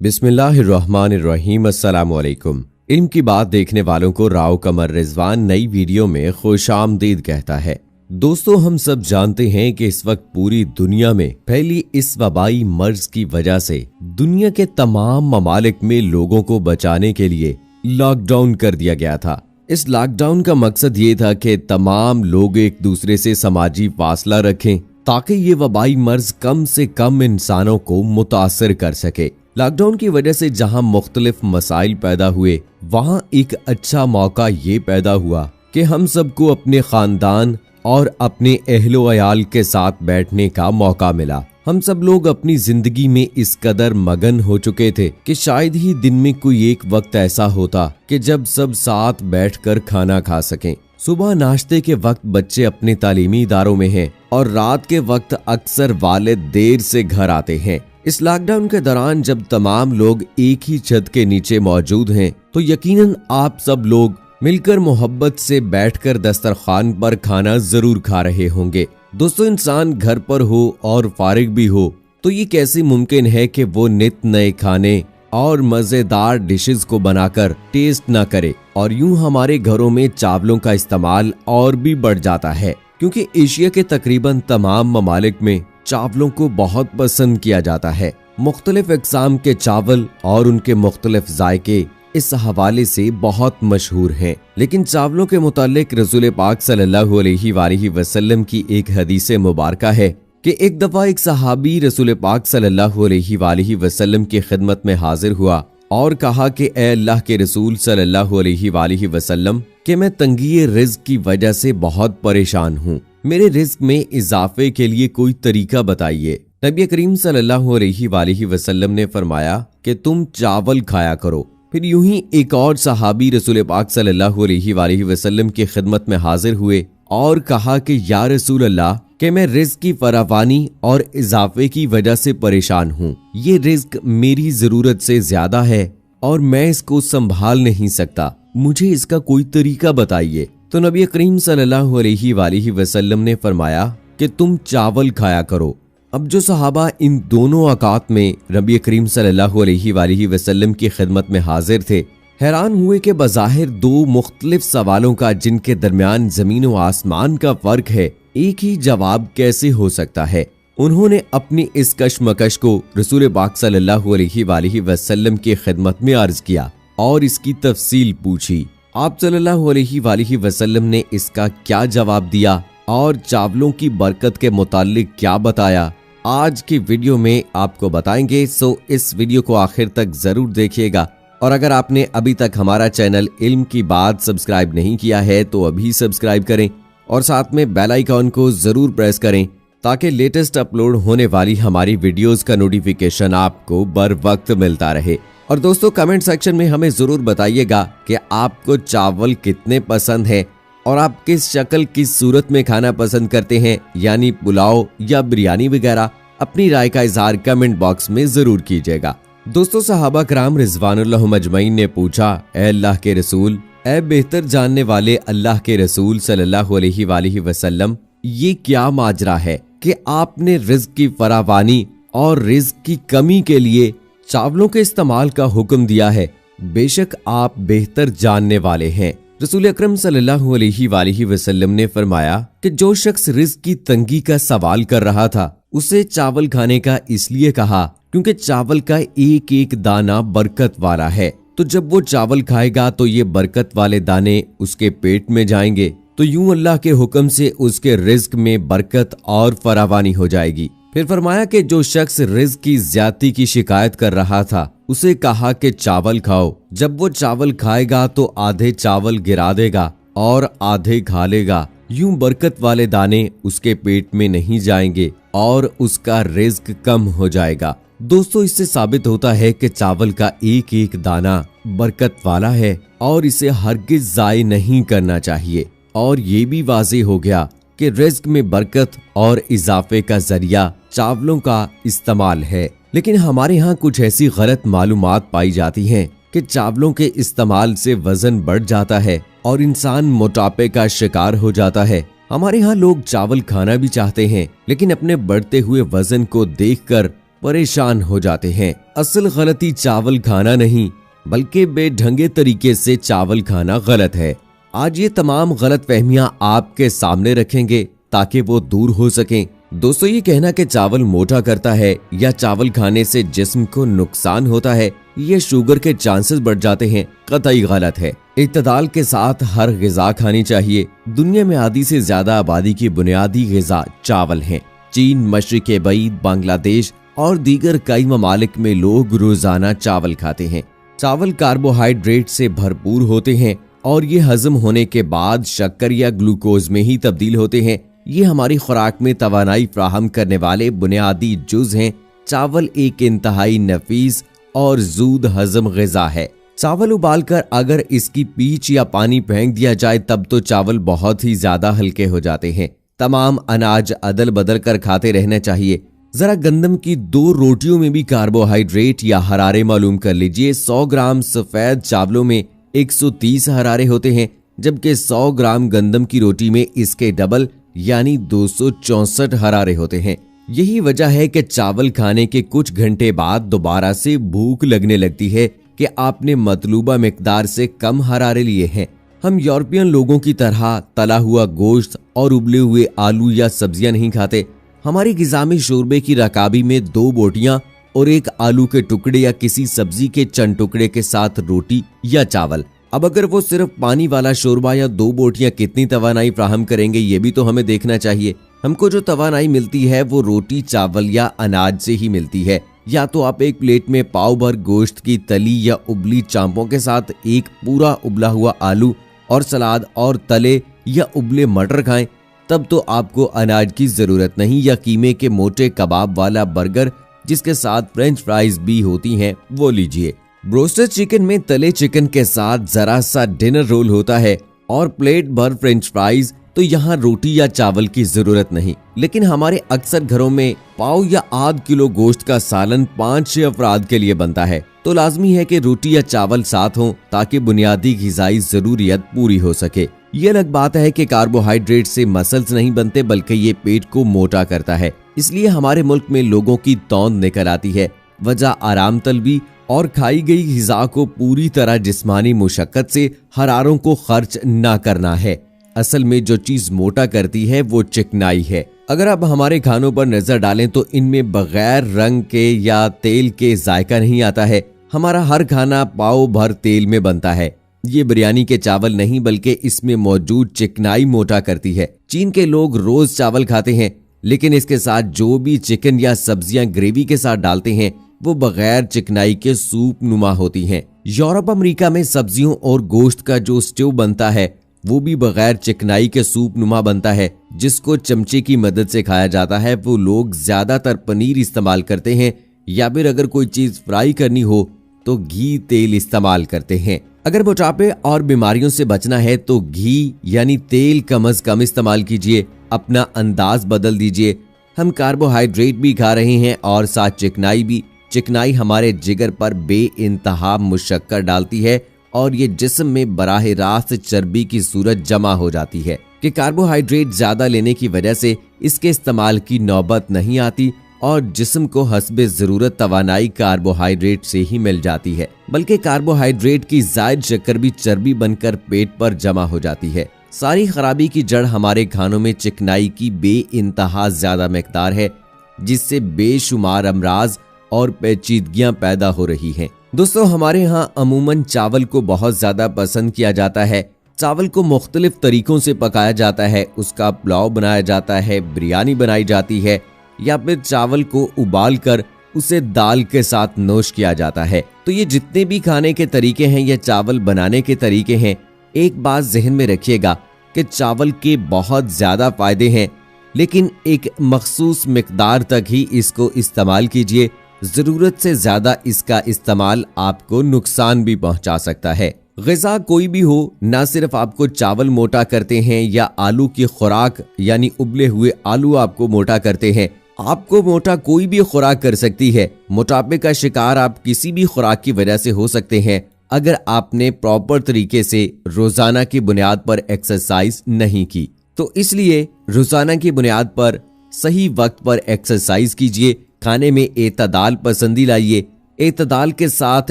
बिस्मिल्लाहिर्रहमानिर्रहीम। अस्सलामुअलैकुम। इल्म की बात देखने वालों को राव कमर रिजवान नई वीडियो में खुशामदीद कहता है। दोस्तों, हम सब जानते हैं कि इस वक्त पूरी दुनिया में फैली इस वबाई मर्ज की वजह से दुनिया के तमाम ममालिक में लोगों को बचाने के लिए लॉकडाउन कर दिया गया था। इस लॉकडाउन का मकसद ये था कि तमाम लोग एक दूसरे से समाजी फासला रखें ताकि ये वबाई मर्ज कम से कम इंसानों को मुतासर कर सके। लॉकडाउन की वजह से जहां मुख्तलिफ मसाइल पैदा हुए, वहां एक अच्छा मौका ये पैदा हुआ कि हम सबको अपने खानदान और अपने अहलो अयाल के साथ बैठने का मौका मिला। हम सब लोग अपनी जिंदगी में इस कदर मगन हो चुके थे कि शायद ही दिन में कोई एक वक्त ऐसा होता कि जब सब साथ बैठकर खाना खा सकें। सुबह नाश्ते के वक्त बच्चे अपने तालीमी इदारों में हैं और रात के वक्त अक्सर वालिद देर से घर आते हैं। इस लॉकडाउन के दौरान जब तमाम लोग एक ही छत के नीचे मौजूद हैं, तो यकीनन आप सब लोग मिलकर मोहब्बत से बैठकर दस्तरखान पर खाना जरूर खा रहे होंगे। दोस्तों, इंसान घर पर हो और फारिग भी हो तो ये कैसे मुमकिन है कि वो नित नए खाने और मजेदार डिशेस को बनाकर टेस्ट ना करे। और यूं हमारे घरों में चावलों का इस्तेमाल और भी बढ़ जाता है, क्योंकि एशिया के तकरीबन तमाम ममालिक में चावलों को बहुत पसंद किया जाता है। मुख्तलिफ अक़साम के चावल और उनके मुख्तलिफ जायके इस हवाले से बहुत मशहूर हैं। लेकिन चावलों के मुतालिक रसूल पाक सल्लल्लाहु अलैहि वसल्लम की एक हदीस मुबारका है कि एक दफा एक सहाबी रसूल पाक सल्लल्लाहु अलैहि वसल्लम की खिदमत में हाजिर हुआ और कहा कि ए अल्लाह के रसूल सल्लल्लाहु अलैहि वसल्लम कि मैं तंगी रिज़्क़ की वजह से बहुत परेशान हूँ। मेरे रिज़्क़ में इजाफे के लिए कोई तरीका बताइए। नबी करीम सल्लल्लाहु अलैहि वसल्लम ने फरमाया कि तुम चावल खाया करो। फिर यूं ही एक और सहाबी रसूल पाक सल्लल्लाहु अलैहि वसल्लम की खिदमत में हाजिर हुए और कहा कि या रसूल अल्लाह कि मैं रिज़्क़ की फरावानी और इजाफे की वजह से परेशान हूँ। ये रिज़्क़ मेरी जरूरत से ज्यादा है और मैं इसको संभाल नहीं सकता, मुझे इसका कोई तरीका बताइए। तो नबी करीम सल्लल्लाहु अलैहि वसल्लम ने फरमाया कि तुम चावल खाया करो। अब जो सहाबा इन दोनों औकात में नबी करीम सल्लल्लाहु अलैहि वसल्लम की खिदमत में हाजिर थे, हैरान हुए कि बज़ाहिर दो मुख्तलिफ सवालों का जिनके दरमियान जमीन व आसमान का फर्क है, एक ही जवाब कैसे हो सकता है। उन्होंने अपनी इस कशमकश को रसूल पाक सल्लल्लाहु अलैहि वसल्लम की खिदमत में अर्ज किया और इसकी तफसील पूछी। आप सल्लल्लाहु अलैहि वसल्लम ने इसका क्या जवाब दिया और चावलों की बरकत के मुतालिक क्या बताया, आज की वीडियो में आपको बताएंगे। सो इस वीडियो को आखिर तक जरूर देखिएगा। और अगर आपने अभी तक हमारा चैनल इल्म की बात सब्सक्राइब नहीं किया है तो अभी सब्सक्राइब करें और साथ में बेल आइकॉन को जरूर प्रेस करें ताकि लेटेस्ट अपलोड होने वाली हमारी वीडियोस का नोटिफिकेशन आपको बर वक्त मिलता रहे। और दोस्तों, कमेंट सेक्शन में हमें जरूर बताइएगा कि आपको चावल कितने पसंद है और आप किस शक्ल किस सूरत में खाना पसंद करते हैं, यानी पुलाव या बिरयानी वगैरह। अपनी राय का इजहार कमेंट बॉक्स में जरूर कीजिएगा। दोस्तों, सहाबा कराम रिजवानुल्लाह अजमईन ने पूछा, ए अल्लाह के रसूल, ए बेहतर जानने वाले अल्लाह के रसूल सल्लल्लाहु अलैहि वसल्लम, ये क्या माजरा है कि आपने रिज़्क़ की फरावानी और रिज़्क़ की कमी के लिए चावलों के इस्तेमाल का हुक्म दिया है। बेशक आप बेहतर जानने वाले हैं। रसूल अकरम सल्लल्लाहु अलैहि वसल्लम ने फरमाया कि जो शख्स रिज़्क़ की तंगी का सवाल कर रहा था, उसे चावल खाने का इसलिए कहा क्योंकि चावल का एक एक दाना बरकत वाला है। तो जब वो चावल खाएगा तो ये बरकत वाले दाने उसके पेट में जाएंगे, तो यूं अल्लाह के हुक्म से उसके रिज़्क़ में बरकत और फरावानी हो जाएगी। फिर फरमाया कि जो शख्स रिज़्क़ की ज्यादती की शिकायत कर रहा था, उसे कहा कि चावल खाओ। जब वो चावल खाएगा तो आधे चावल गिरा देगा और आधे खा लेगा। यूं बरकत वाले दाने उसके पेट में नहीं जाएंगे और उसका रिज़्क़ कम हो जाएगा। दोस्तों, इससे साबित होता है कि चावल का एक एक दाना बरकत वाला है और इसे हरगिज ज़ाय नहीं करना चाहिए। और ये भी वाज़ेह हो गया कि रिज़्क़ में बरकत और इजाफे का जरिया चावलों का इस्तेमाल है। लेकिन हमारे यहाँ कुछ ऐसी गलत मालूमात पाई जाती हैं कि चावलों के इस्तेमाल से वजन बढ़ जाता है और इंसान मोटापे का शिकार हो जाता है। हमारे यहाँ लोग चावल खाना भी चाहते हैं, लेकिन अपने बढ़ते हुए वजन को देखकर परेशान हो जाते हैं। असल गलती चावल खाना नहीं बल्कि बेढंगे तरीके से चावल खाना गलत है। आज ये तमाम गलत फहमियां आपके सामने रखेंगे ताकि वो दूर हो सकें। दोस्तों, ये कहना कि चावल मोटा करता है या चावल खाने से जिस्म को नुकसान होता है, ये शुगर के चांसेस बढ़ जाते हैं, कतई गलत है। इत्तदाल के साथ हर ग़िज़ा खानी चाहिए। दुनिया में आधी से ज्यादा आबादी की बुनियादी ग़िज़ा चावल है। चीन, मशरिक़ बईद, बांग्लादेश और दीगर कई ममालिक में लोग रोजाना चावल खाते हैं। चावल कार्बोहाइड्रेट से भरपूर होते हैं और ये हजम होने के बाद शक्कर या ग्लूकोज में ही तब्दील होते हैं। ये हमारी खुराक में तवानाई फ्राहम करने वाले बुनियादी जुज़ हैं। चावल एक इंतहाई नफीस और जूद हजम ग़िज़ा है। चावल उबालकर अगर इसकी पीच या पानी फेंक दिया जाए तब तो चावल बहुत ही ज्यादा हल्के हो जाते हैं। तमाम अनाज अदल बदल कर खाते रहना चाहिए। जरा गंदम की 2 रोटियों में भी कार्बोहाइड्रेट या हरारे मालूम कर लीजिए। 100 ग्राम सफेद चावलों में 130 हरारे होते हैं, जबकि 100 ग्राम गंदम की रोटी में इसके डबल यानी 264 हरारे होते हैं। यही वजह है कि चावल खाने के कुछ घंटे बाद दोबारा से भूख लगने लगती है कि आपने मतलूबा मिकदार से कम हरारे लिए हैं। हम यूरोपियन लोगों की तरह तला हुआ गोश्त और उबले हुए आलू या सब्जियां नहीं खाते। हमारी ग़िज़ा में शोरबे की रकाबी में 2 बोटियां और 1 आलू के टुकड़े या किसी सब्जी के चंद टुकड़े के साथ रोटी या चावल। अब अगर वो सिर्फ पानी वाला शोरबा या 2 बोटियां कितनी तवानाई फ्राहम करेंगे, ये भी तो हमें देखना चाहिए। हमको जो तवानाई मिलती है वो रोटी, चावल या अनाज से ही मिलती है। या तो आप एक प्लेट में पाव भर गोश्त की तली या उबली चांपों के साथ एक पूरा उबला हुआ आलू और सलाद और तले या उबले मटर खाएं, तब तो आपको अनाज की जरूरत नहीं। या कीमे के मोटे कबाब वाला बर्गर जिसके साथ फ्रेंच फ्राइज भी होती हैं, वो लीजिए। ब्रोस्टेड चिकन में तले चिकन के साथ जरा सा डिनर रोल होता है और प्लेट भर फ्रेंच फ्राइज, तो यहाँ रोटी या चावल की जरूरत नहीं। लेकिन हमारे अक्सर घरों में पाव या आध किलो गोश्त का सालन 5-6 अफराद के लिए बनता है, तो लाजमी है कि रोटी या चावल साथ हों ताकि बुनियादी ग़िज़ाई जरूरियत पूरी हो सके। ये अलग बात है कि कार्बोहाइड्रेट से मसल्स नहीं बनते बल्कि ये पेट को मोटा करता है। इसलिए हमारे मुल्क में लोगों की तौंद निकल आती है। वजह आराम तलबी और खाई गई ग़िज़ा को पूरी तरह जिस्मानी मुशक्कत से हरारों को खर्च ना करना है। असल में जो चीज मोटा करती है वो चिकनाई है। अगर आप हमारे खानों पर नजर डालें तो इनमें बगैर रंग के या तेल के जायका नहीं आता है। हमारा हर खाना पाव भर तेल में बनता है। ये बिरयानी के चावल नहीं बल्कि इसमें मौजूद चिकनाई मोटा करती है। चीन के लोग रोज चावल खाते हैं, लेकिन इसके साथ जो भी चिकन या सब्जियां ग्रेवी के साथ डालते हैं वो बगैर चिकनाई के सूप नुमा होती हैं। यूरोप अमेरिका में सब्जियों और गोश्त का जो स्ट्यू बनता है वो भी बगैर चिकनाई के सूप नुमा बनता है, जिसको चमचे की मदद से खाया जाता है। वो लोग ज्यादातर पनीर इस्तेमाल करते हैं या फिर अगर कोई चीज फ्राई करनी हो तो घी तेल इस्तेमाल करते हैं। अगर मोटापे और बीमारियों से बचना है तो घी यानी तेल कम से कम इस्तेमाल कीजिए। अपना अंदाज बदल दीजिए। हम कार्बोहाइड्रेट भी खा रहे हैं और साथ चिकनाई भी। चिकनाई हमारे जिगर पर बेइंतहा मुशक्कर डालती है और ये जिस्म में बराह रास्त चर्बी की सूरत जमा हो जाती है कि कार्बोहाइड्रेट ज्यादा लेने की वजह से इसके इस्तेमाल की नौबत नहीं आती और जिस्म को हस्बे जरूरत तवानाई कार्बोहाइड्रेट से ही मिल जाती है। बल्कि कार्बोहाइड्रेट की जायद शक्कर भी चर्बी बनकर पेट पर जमा हो जाती है। सारी खराबी की जड़ हमारे खानों में चिकनाई की बेइंतहा ज्यादा मिकदार है, जिससे बेशुमार अमराज और पेचीदगियां पैदा हो रही हैं। दोस्तों, हमारे यहाँ अमूमन चावल को बहुत ज्यादा पसंद किया जाता है। चावल को मुख्तलिफ तरीकों से पकाया जाता है। उसका पुलाव बनाया जाता है, बिरयानी बनाई जाती है या फिर चावल को उबाल कर उसे दाल के साथ नोश किया जाता है। तो ये जितने भी खाने के तरीके हैं या चावल बनाने के तरीके हैं, एक बात जहन में रखिएगा कि चावल के बहुत ज्यादा फायदे हैं, लेकिन एक मखसूस मिकदार तक ही इसको इस्तेमाल कीजिए। जरूरत से ज्यादा इसका इस्तेमाल आपको नुकसान भी पहुंचा सकता है। ग़िज़ा कोई भी हो, ना सिर्फ आपको चावल मोटा करते हैं या आलू की खुराक यानी उबले हुए आलू आपको मोटा करते हैं। आपको मोटा कोई भी खुराक कर सकती है। मोटापे का शिकार आप किसी भी खुराक की वजह से हो सकते हैं अगर आपने प्रॉपर तरीके से रोजाना की बुनियाद पर एक्सरसाइज नहीं की। तो इसलिए रोजाना की बुनियाद पर सही वक्त पर एक्सरसाइज कीजिए, खाने में एतदाल पसंदी लाइए। एतदाल के साथ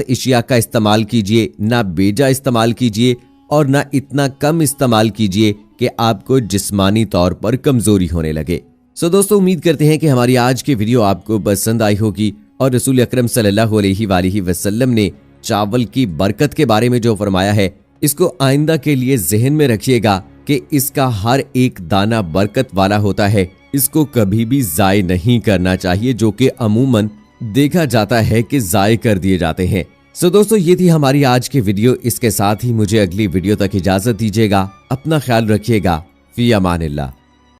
अशिया का इस्तेमाल कीजिए, ना बेजा इस्तेमाल कीजिए और ना इतना कम इस्तेमाल कीजिए कि आपको जिस्मानी तौर पर कमजोरी होने लगे। सो दोस्तों, उम्मीद करते हैं कि हमारी आज की वीडियो आपको पसंद आई होगी और रसूल अकरम सल्लल्लाहु अलैहि वसल्लम ने चावल की बरकत के बारे में जो फरमाया है, इसको आइंदा के लिए जहन में रखिएगा कि इसका हर एक दाना बरकत वाला होता है। इसको कभी भी जाय नहीं करना चाहिए, जो कि अमूमन देखा जाता है कि जाय कर दिए जाते हैं। सो दोस्तों, ये थी हमारी आज की वीडियो। इसके साथ ही मुझे अगली वीडियो तक इजाजत दीजिएगा। अपना ख्याल रखिएगा। फी अमानिल्लाह।